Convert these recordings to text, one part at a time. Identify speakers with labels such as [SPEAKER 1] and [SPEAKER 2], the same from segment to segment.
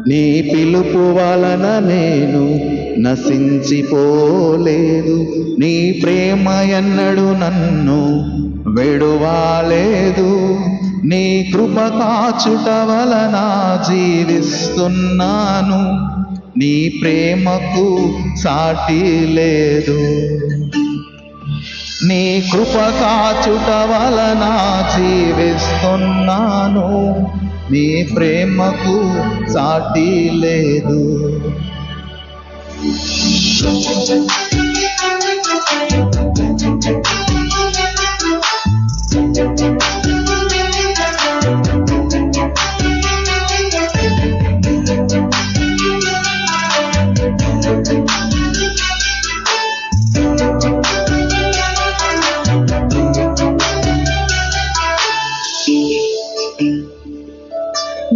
[SPEAKER 1] నీ పిలుపు వలన నేను నశించిపోలేదు. నీ ప్రేమ ఎన్నడు నన్ను విడువాలేదు. నీ కృప కాచుట వలన జీవిస్తున్నాను. నీ ప్రేమకు సాటి లేదు. నీ కృప కాచుట వలన జీవిస్తున్నాను. నీ ప్రేమకు సాటి లేదు.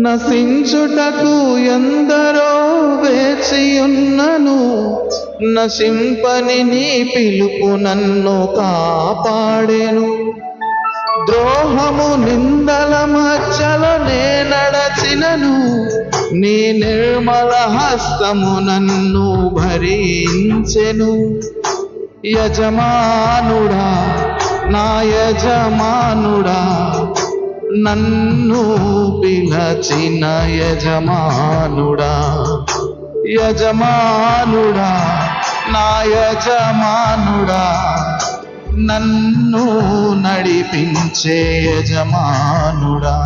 [SPEAKER 1] నశించుటకు ఎందరో వేచియున్నను, నశింపని నీ పిలుపు నన్ను కాపాడెను. ద్రోహము నిందల మధ్యలో నే నడచినను, నీ నిర్మల హస్తము నన్ను భరించెను. యజమానుడా, నా యజమానుడా, నన్ను పిలచిన యజమానుడా, యజమానుడా, నా యజమానుడా, నన్ను నడిపించే యజమానుడా.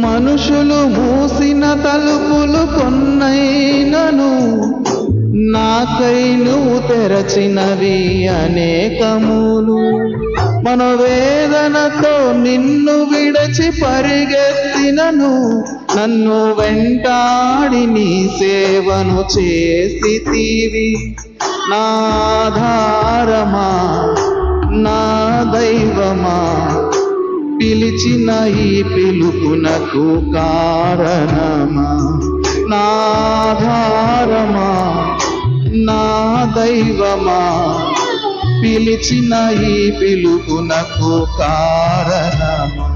[SPEAKER 1] మనుషులు మూసిన తలుపులు కొన్నైనను, నాకై నువ్వు తెరచినవి అనేకములు. మనోవేదనతో నిన్ను విడచి పరిగెత్తినను, నన్ను వెంటాడి నీ సేవను చేసితివి. నా ఆధారమా, నా దైవమా, పిలిచిన ఈ పిలుపునకు కారణమా. నా ఆధారమా, నా దైవమా, పిలిచిన ఈ పిలుపునకు కారణమా.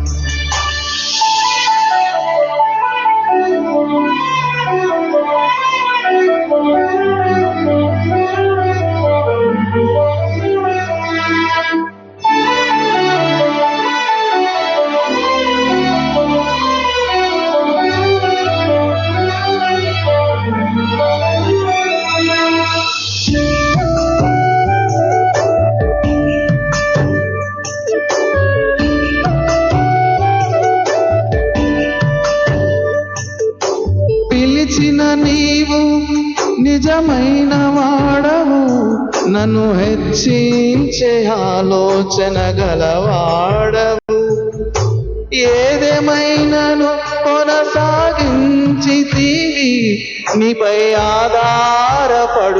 [SPEAKER 1] పిలిచిన నీవు నిజమైన వాడవు, నన్ను హెచ్చించే ఆలోచన గలవాడవు. ఏదేమైనను కొనసాగించితివి, నీపై ఆధారపడుటకు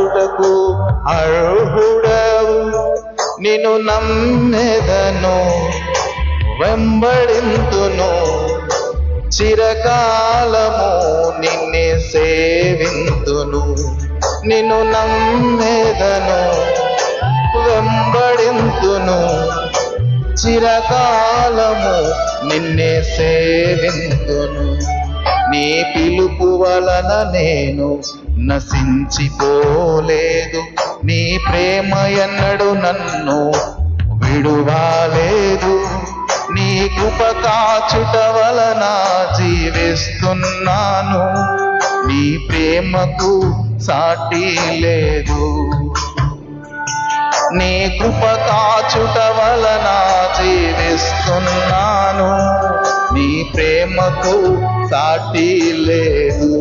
[SPEAKER 1] అర్హుడవు. నిన్ను నమ్మెదను, వెంబడింతును, చిరకాలము నిన్నే సేవింతును. నిన్ను నమ్మెదను, వెంబడింతును, చిరకాలము నిన్నే సేవింతును. నీ పిలుపు వలన నేను నశించిపోలేదు. నీ ప్రేమ ఎన్నడు నన్ను విడువాలేదు. నీ కృప కాచుట వలన జీవిస్తున్నాను. నీ ప్రేమకు సాటి లేదు. నీ కృప కాచుట వలన జీవిస్తున్నాను. నీ ప్రేమకు సాటి లేదు.